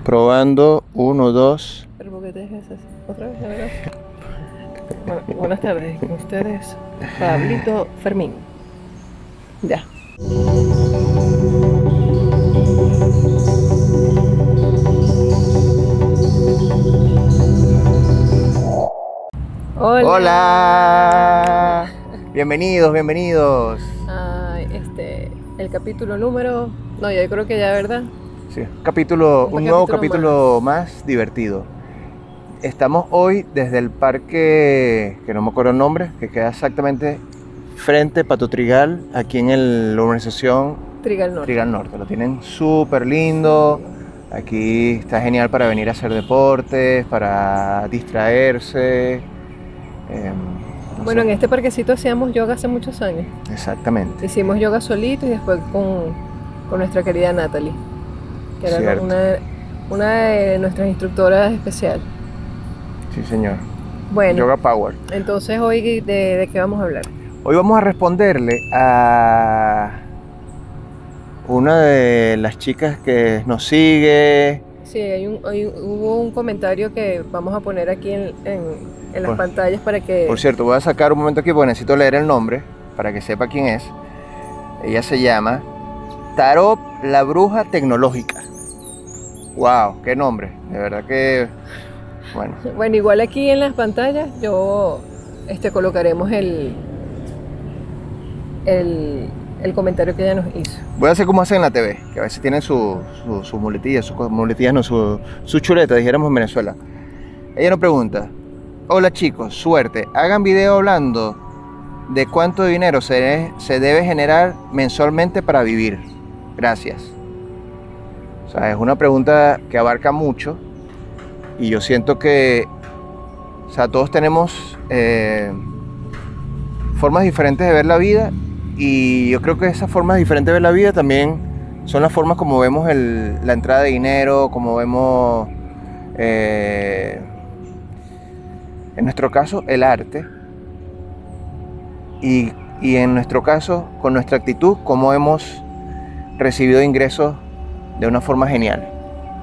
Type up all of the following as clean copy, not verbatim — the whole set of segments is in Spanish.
Probando, uno, dos. Pero ¿por qué te dejas así? ¿Otra vez? A ver. Bueno, buenas tardes, con ustedes Pablito Fermín. Ya. Hola. ¡Hola! Bienvenidos, bienvenidos. Ay, el capítulo número... No, yo creo que ya, ¿verdad? Sí, un nuevo capítulo capítulo más divertido. Estamos hoy desde el parque, que no me acuerdo el nombre, que queda exactamente frente a Pato Trigal, aquí en la urbanización Trigal Norte. Trigal Norte. Lo tienen súper lindo. Aquí está genial para venir a hacer deportes, para distraerse. No Bueno, sé. en este parquecito hacíamos yoga hace muchos años. Exactamente. Hicimos yoga solito y después con nuestra querida Natalie, que era Cierto. una de nuestras instructoras especial. Sí, señor. Bueno, Yoga Power. entonces hoy ¿de qué vamos a hablar? Hoy vamos a responderle a una de las chicas que nos sigue. Sí, hubo un comentario que vamos a poner aquí en las Por- pantallas para que... Por cierto, voy a sacar un momento aquí porque necesito leer el nombre para que sepa quién es. Ella se llama Tarot la Bruja Tecnológica. ¡Wow! ¡Qué nombre! De verdad que... Bueno, Bueno, igual aquí en las pantallas yo colocaremos el comentario que ella nos hizo. voy a hacer como hacen en la TV, que a veces tienen sus muletillas, no, su chuleta, dijéramos en Venezuela. Ella nos pregunta: hola chicos, suerte, hagan video hablando de cuánto dinero se debe generar mensualmente para vivir. Gracias. O sea, es una pregunta que abarca mucho y yo siento que, o sea, todos tenemos formas diferentes de ver la vida, y yo creo que esas formas diferentes de ver la vida también son las formas como vemos la entrada de dinero, como vemos, en nuestro caso, el arte, y en nuestro caso, con nuestra actitud, cómo hemos recibido ingresos de una forma genial.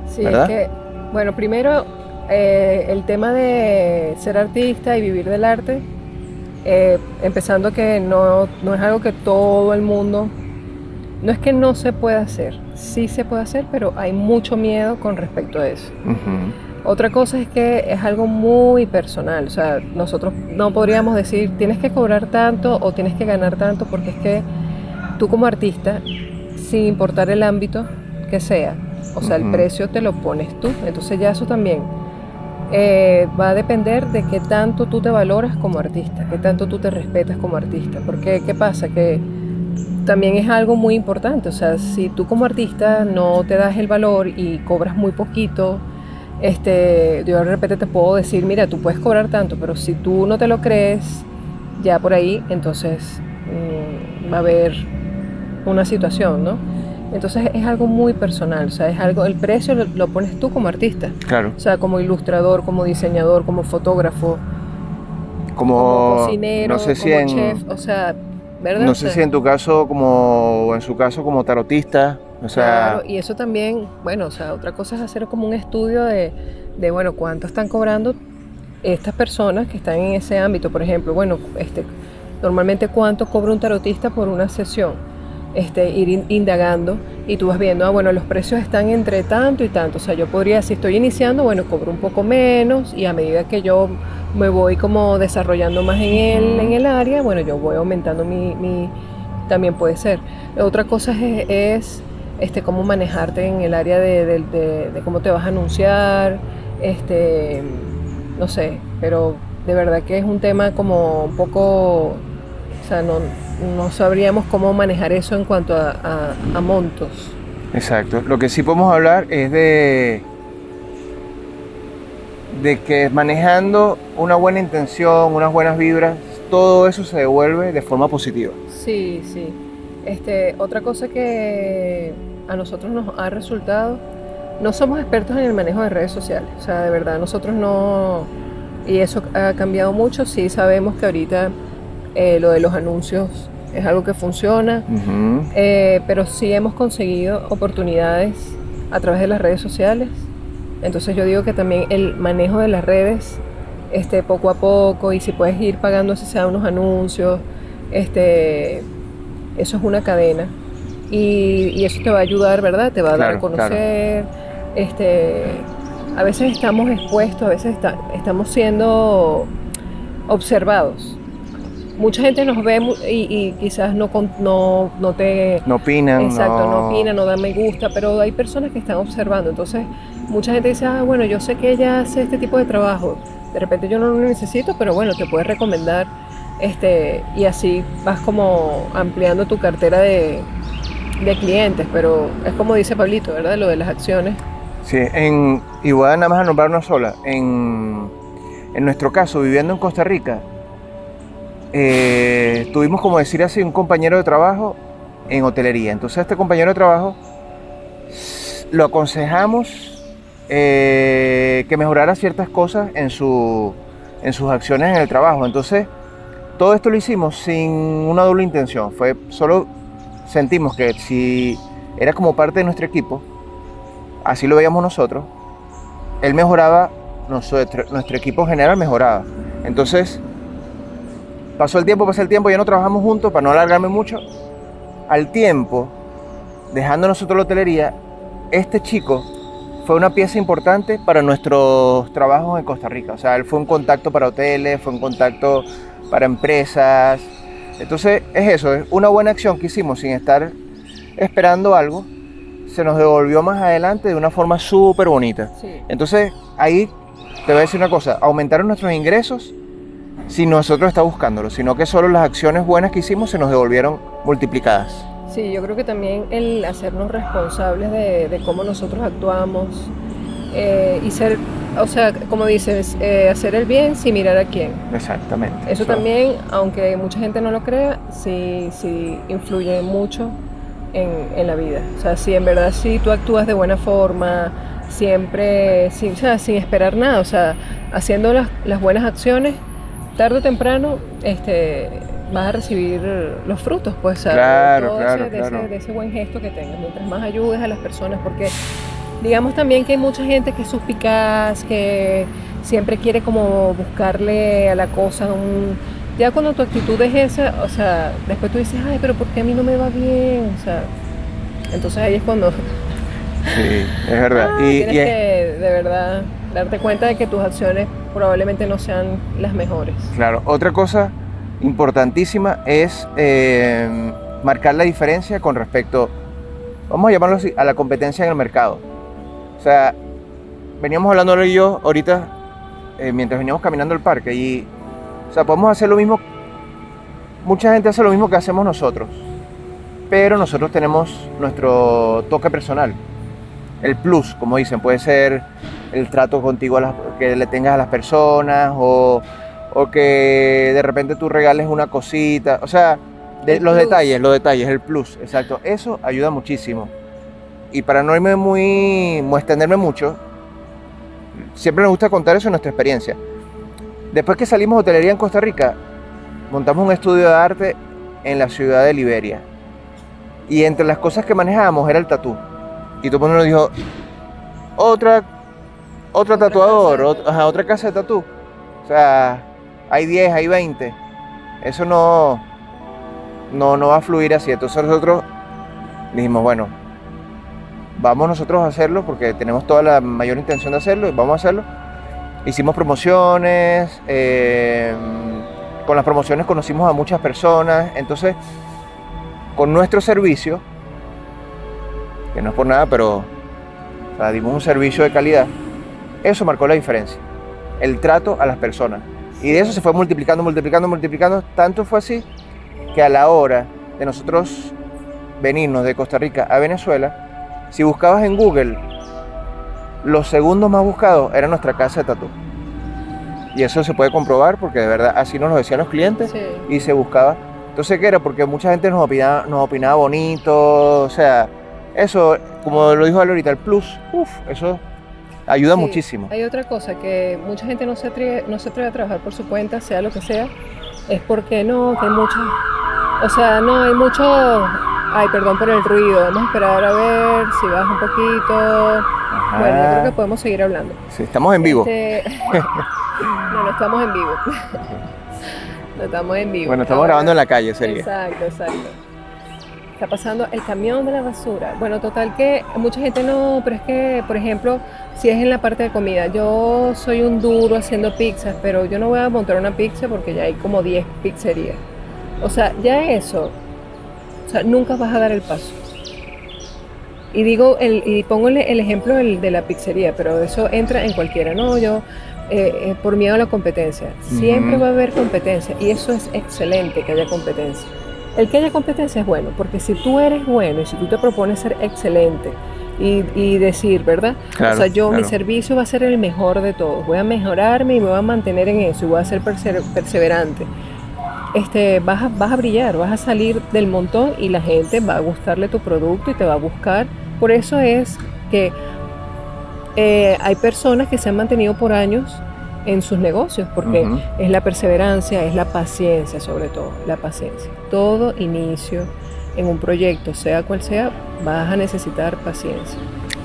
Sí, ¿Verdad? es que, bueno, primero el tema de ser artista y vivir del arte, empezando que no es algo que todo el mundo, no es que no se pueda hacer, sí se puede hacer, pero hay mucho miedo con respecto a eso. Uh-huh. Otra cosa es que es algo muy personal, o sea, nosotros no podríamos decir tienes que cobrar tanto o tienes que ganar tanto, porque es que tú como artista, sin importar el ámbito que sea, o sea, el precio te lo pones tú, entonces ya eso también va a depender de qué tanto tú te valoras como artista, qué tanto tú te respetas como artista, porque ¿qué pasa? Que también es algo muy importante, o sea, si tú como artista no te das el valor y cobras muy poquito, yo de repente te puedo decir, mira, tú puedes cobrar tanto, pero si tú no te lo crees, ya por ahí, entonces va a haber una situación, ¿no? Entonces es algo muy personal, o sea, es algo, el precio lo pones tú como artista. Claro. O sea, como ilustrador, como diseñador, como fotógrafo, Como cocinero, no sé si como en, chef, o sea, ¿verdad? no O sé sea, si en tu caso o en su caso como tarotista, o sea, claro, y eso también, bueno, o sea, otra cosa es hacer como un estudio de bueno, cuánto están cobrando estas personas que están en ese ámbito. Por ejemplo, bueno, normalmente cuánto cobra un tarotista por una sesión, ir indagando y tú vas viendo, bueno, los precios están entre tanto y tanto. O sea, yo podría, si estoy iniciando, bueno, cobro un poco menos, y a medida que yo me voy como desarrollando más en el área, bueno, yo voy aumentando también puede ser. Otra cosa es cómo manejarte en el área de cómo te vas a anunciar, no sé, pero de verdad que es un tema como un poco, o sea, no sabríamos cómo manejar eso en cuanto a montos. exacto. Lo que sí podemos hablar es de que manejando una buena intención, unas buenas vibras, todo eso se devuelve de forma positiva. Sí, sí. Otra cosa que a nosotros nos ha resultado, no somos expertos en el manejo de redes sociales, o sea, de verdad, nosotros no, y eso ha cambiado mucho. Sí sabemos que ahorita lo de los anuncios es algo que funciona, Uh-huh. pero sí hemos conseguido oportunidades a través de las redes sociales, Entonces yo digo que también el manejo de las redes, poco a poco, y si puedes ir pagando si sea unos anuncios, eso es una cadena. Y eso te va a ayudar, ¿verdad? Te va a dar a Claro, claro. conocer. A veces estamos expuestos, a veces estamos siendo observados. Mucha gente nos ve y quizás no te... No opinan, Exacto, no no... opina, no da me gusta, pero hay personas que están observando. Entonces, mucha gente dice, ah, bueno, yo sé que ella hace este tipo de trabajo. De repente yo no lo necesito, pero bueno, te puedes recomendar. Y así vas como ampliando tu cartera de clientes. Pero es como dice Pablito, ¿verdad? Lo de las acciones. Sí, y voy a nada más a nombrar una sola. En nuestro caso, viviendo en Costa Rica, tuvimos, como decir así, un compañero de trabajo en hotelería. Entonces, este compañero de trabajo lo aconsejamos que mejorara ciertas cosas en sus acciones en el trabajo. Entonces, todo esto lo hicimos sin una doble intención. Fue solo sentimos que si era como parte de nuestro equipo, así lo veíamos nosotros, él mejoraba, nuestro equipo en general mejoraba. Entonces, pasó el tiempo, ya no trabajamos juntos, para no alargarme mucho. Al tiempo, dejando nosotros la hotelería, este chico fue una pieza importante para nuestros trabajos en Costa Rica. O sea, él fue un contacto para hoteles, fue un contacto para empresas. Entonces, es eso, es una buena acción que hicimos sin estar esperando algo. Se nos devolvió más adelante de una forma súper bonita. Sí. Entonces, ahí te voy a decir una cosa, aumentaron nuestros ingresos sin nosotros estar buscándolo, sino que solo las acciones buenas que hicimos se nos devolvieron multiplicadas. Sí, yo creo que también el hacernos responsables de cómo nosotros actuamos y ser, o sea, como dices, hacer el bien sin mirar a quién. Exactamente. Eso también, aunque mucha gente no lo crea, sí influye mucho en la vida. O sea, si en verdad si tú actúas de buena forma, siempre, o sea, sin esperar nada, o sea, haciendo las buenas acciones, tarde o temprano, vas a recibir los frutos, pues, Claro, todo claro, de claro. ese buen gesto que tengas. Mientras más ayudes a las personas, porque digamos también que hay mucha gente que es suspicaz, que siempre quiere como buscarle a la cosa ya cuando tu actitud es esa, o sea, después tú dices, ay, pero ¿por qué a mí no me va bien? O sea, entonces ahí es cuando Sí, es verdad. tienes que de verdad darte cuenta de que tus acciones probablemente no sean las mejores. Claro, otra cosa importantísima es marcar la diferencia con respecto, vamos a llamarlo así, a la competencia en el mercado. O sea, veníamos hablando él y yo ahorita, mientras veníamos caminando al parque, y, o sea, podemos hacer lo mismo, mucha gente hace lo mismo que hacemos nosotros, pero nosotros tenemos nuestro toque personal. El plus, como dicen, puede ser el trato contigo que le tengas a las personas o que de repente tú regales una cosita, o sea, los detalles, el plus, exacto. Eso ayuda muchísimo. Y para no irme extenderme mucho, siempre nos gusta contar eso en nuestra experiencia. Después que salimos de hotelería en Costa Rica, montamos un estudio de arte en la ciudad de Liberia. Y entre las cosas que manejábamos era el tatú. Y todo el mundo nos dijo, otro tatuador, otra casa de tatú. O sea, hay 10, hay 20. Eso no va a fluir así. Entonces nosotros dijimos, bueno, vamos nosotros a hacerlo porque tenemos toda la mayor intención de hacerlo y vamos a hacerlo. Hicimos promociones, con las promociones conocimos a muchas personas. Entonces, con nuestro servicio, que no es por nada, pero o sea, dimos un servicio de calidad, eso marcó la diferencia, el trato a las personas. Y de eso se fue multiplicando, tanto fue así que a la hora de nosotros venirnos de Costa Rica a Venezuela, si buscabas en Google, los segundos más buscados era nuestra casa de tatú. Y eso se puede comprobar porque de verdad así nos lo decían los clientes. Sí. Y se buscaba. Entonces, ¿qué era? Porque mucha gente nos opinaba bonito, o sea, eso, como lo dijo ahorita, el plus, eso ayuda muchísimo. Hay otra cosa, que mucha gente no se atreve a trabajar por su cuenta, sea lo que sea, es porque no, que hay mucho, o sea, no, hay mucho, ay, perdón por el ruido, vamos a esperar a ver si baja un poquito, Bueno, yo creo que podemos seguir hablando. Sí, estamos en vivo. No estamos en vivo. No estamos en vivo. Bueno, estamos grabando en la calle, sería. Exacto. Está pasando el camión de la basura. Bueno, total que mucha gente no, pero es que, por ejemplo, si es en la parte de comida, yo soy un duro haciendo pizzas, pero yo no voy a montar una pizza porque ya hay como 10 pizzerías. O sea, ya eso, o sea, nunca vas a dar el paso. Y pongo el ejemplo de la pizzería, pero eso entra en cualquiera, ¿no? Yo, por miedo a la competencia, siempre va a haber competencia y eso es excelente que haya competencia. El que haya competencia es bueno, porque si tú eres bueno y si tú te propones ser excelente y decir, ¿verdad? Claro, o sea, claro. Mi servicio va a ser el mejor de todos, voy a mejorarme y me voy a mantener en eso y voy a ser perseverante. Vas a brillar, vas a salir del montón y la gente va a gustarle tu producto y te va a buscar. Por eso es que hay personas que se han mantenido por años en sus negocios, porque es la perseverancia, es la paciencia sobre todo, la paciencia. Todo inicio en un proyecto, sea cual sea, vas a necesitar paciencia.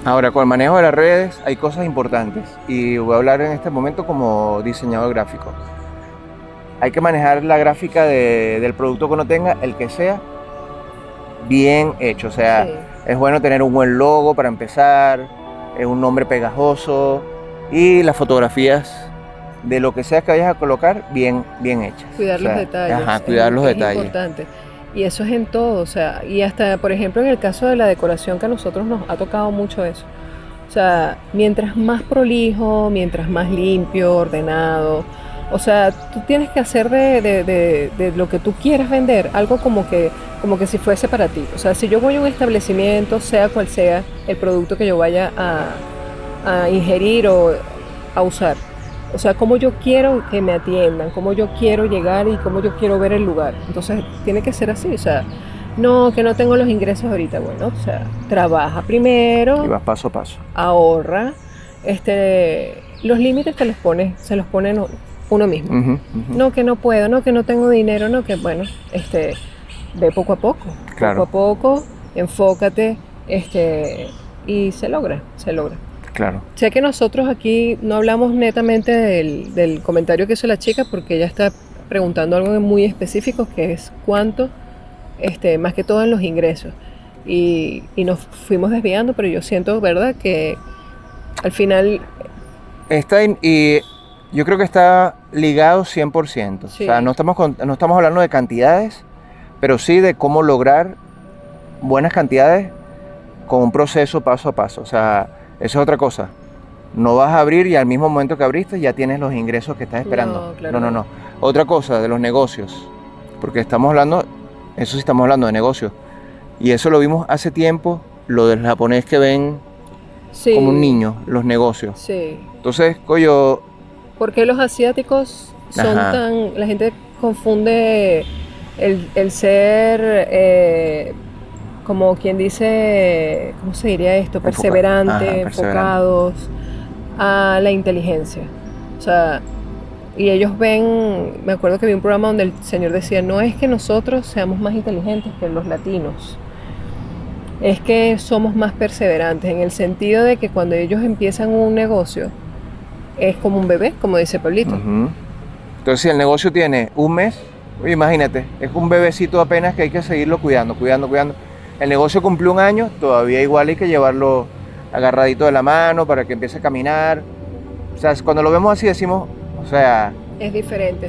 Ahora, con el manejo de las redes hay cosas importantes y voy a hablar en este momento como diseñador gráfico. Hay que manejar la gráfica del producto que uno tenga, el que sea, bien hecho. O sea, es bueno tener un buen logo para empezar, un nombre pegajoso y las fotografías de lo que sea que vayas a colocar, bien hechas. Cuidar los detalles. Cuidar los detalles. Es importante. Y eso es en todo, o sea, y hasta, por ejemplo, en el caso de la decoración, que a nosotros nos ha tocado mucho eso. O sea, mientras más prolijo, mientras más limpio, ordenado, o sea, tú tienes que hacer de lo que tú quieras vender algo como que si fuese para ti. O sea, si yo voy a un establecimiento, sea cual sea el producto que yo vaya a ingerir o a usar, o sea, cómo yo quiero que me atiendan, cómo yo quiero llegar y cómo yo quiero ver el lugar. Entonces, tiene que ser así, o sea, no, que no tengo los ingresos ahorita. Bueno, o sea, trabaja primero. Y vas paso a paso. Ahorra. Los límites se los pone uno mismo. No, que no puedo, no, que no tengo dinero, no, que bueno, ve poco a poco. Claro. Poco a poco, enfócate, y se logra. Claro. Sé que nosotros aquí no hablamos netamente del comentario que hizo la chica, porque ella está preguntando algo muy específico, que es cuánto, más que todo en los ingresos. Y nos fuimos desviando, pero yo siento, ¿verdad?, que al final... Y yo creo que está ligado 100%. Sí. O sea, no estamos hablando de cantidades, pero sí de cómo lograr buenas cantidades con un proceso paso a paso. O sea, eso es otra cosa. No vas a abrir y al mismo momento que abriste ya tienes los ingresos que estás esperando. No, claro. No. Otra cosa de los negocios, porque estamos hablando de negocios. Y eso lo vimos hace tiempo, lo del japonés que ven como un niño, los negocios. Sí. Entonces, coño... ¿Por qué los asiáticos son tan... La gente confunde el ser... como quien dice, ¿cómo se diría esto? Perseverante, enfocados a la inteligencia. O sea, y ellos ven, me acuerdo que vi un programa donde el señor decía, no es que nosotros seamos más inteligentes que los latinos, es que somos más perseverantes, en el sentido de que cuando ellos empiezan un negocio, es como un bebé, como dice Pablito. Entonces, si el negocio tiene un mes, imagínate, es un bebecito apenas que hay que seguirlo cuidando. El negocio cumplió un año, todavía igual hay que llevarlo agarradito de la mano para que empiece a caminar. O sea, cuando lo vemos así decimos, o sea... Es diferente.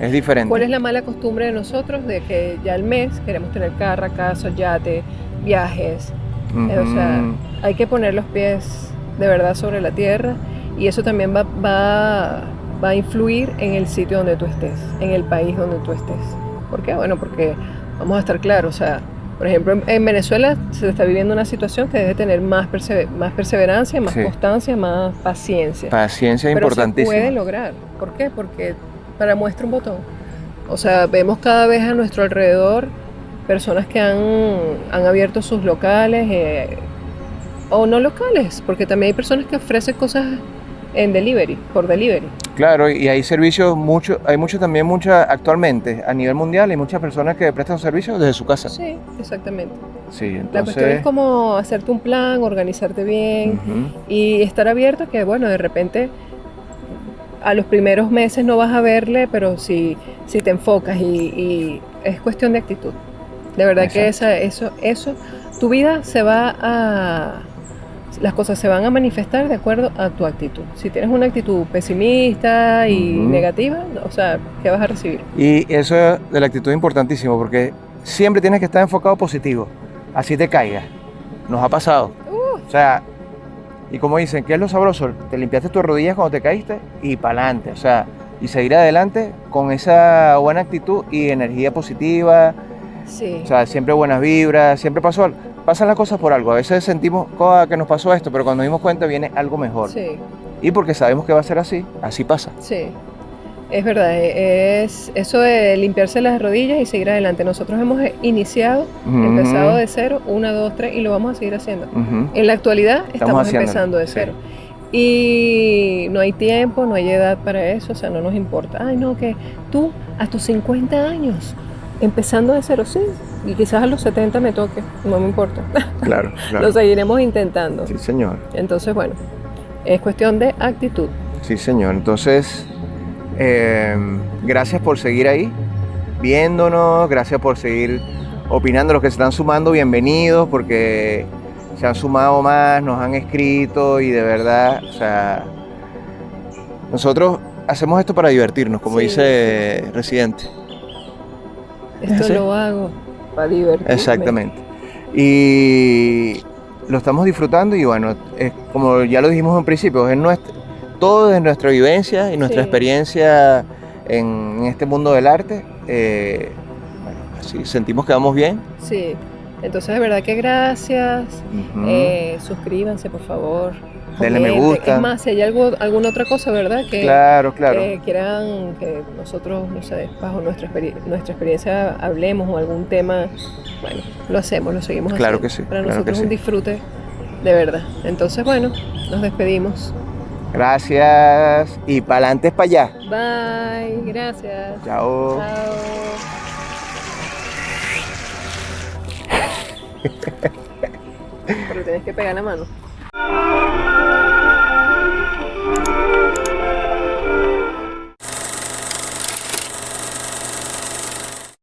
¿Cuál es la mala costumbre de nosotros? De que ya al mes queremos tener carro, casa, yate, viajes. O sea, hay que poner los pies de verdad sobre la tierra, y eso también va a influir en el sitio donde tú estés, en el país donde tú estés. ¿Por qué? Bueno, porque vamos a estar claros, o sea, por ejemplo, en Venezuela se está viviendo una situación que debe tener más perseverancia, más constancia, más paciencia. Paciencia es importantísima. Pero se puede lograr. ¿Por qué? Porque para muestra un botón. O sea, vemos cada vez a nuestro alrededor personas que han abierto sus locales, o no locales, porque también hay personas que ofrecen cosas por delivery. Claro, y hay servicios, actualmente a nivel mundial, hay muchas personas que prestan servicios desde su casa. Sí, exactamente. Sí, La cuestión es entonces... como hacerte un plan, organizarte bien Ujú, y estar abierto a que, bueno, de repente a los primeros meses no vas a verle, pero si te enfocas y es cuestión de actitud. De verdad que exacto. eso, tu vida se va a, las cosas se van a manifestar de acuerdo a tu actitud. Si tienes una actitud pesimista y Ujú. negativa, o sea, ¿qué vas a recibir? Y eso de la actitud es importantísimo porque siempre tienes que estar enfocado positivo, así te caigas. Nos ha pasado. O sea, y como dicen, ¿qué es lo sabroso? Te limpiaste tus rodillas cuando te caíste y para adelante. O sea, y seguir adelante con esa buena actitud y energía positiva. O Sí, sea, siempre buenas vibras, siempre pasan las cosas por algo. A veces sentimos "Joda, que nos pasó esto", pero cuando nos dimos cuenta viene algo mejor. sí, Y porque sabemos que va a ser así, así pasa. sí. Es verdad, es eso de limpiarse las rodillas y seguir adelante. Nosotros hemos iniciado, empezado Ujú, de cero, una, dos, tres, y lo vamos a seguir haciendo. ujú. En la actualidad Estamos estamos haciéndolo, empezando de sí. cero. Y no hay tiempo, no hay edad para eso, o sea, no nos importa. Ay, no, que tú a tus 50 años, empezando de cero, sí, y quizás a los 70 me toque, no me importa. Claro, Lo claro. seguiremos intentando. Sí, señor. Entonces, bueno, es cuestión de actitud. Sí, señor. Entonces, gracias por seguir ahí, viéndonos, gracias por seguir opinando. Los que se están sumando, bienvenidos, porque se han sumado más, nos han escrito y de verdad, o sea, nosotros hacemos esto para divertirnos, como Sí, dice Residente. esto ¿Sí? lo hago para divertirme. Exactamente. Y lo estamos disfrutando y bueno, como ya lo dijimos en principio, todo de nuestra vivencia y nuestra Sí, experiencia en este mundo del arte. Bueno, así sentimos que vamos bien. sí. Entonces, de verdad que gracias. Ujú. Suscríbanse, por favor. Denle me Comenten. Es gusta. más, si hay alguna otra cosa, ¿verdad? Claro, claro. Que quieran que nosotros, no sé, bajo nuestra experiencia hablemos o algún tema, bueno, lo hacemos, lo seguimos Claro haciendo. que sí, Para claro nosotros que es sí. un disfrute de verdad. Entonces, bueno, nos despedimos. Gracias. Y para adelante es para allá. Bye, gracias. Chao. Chao. Pero tienes que pegar la mano.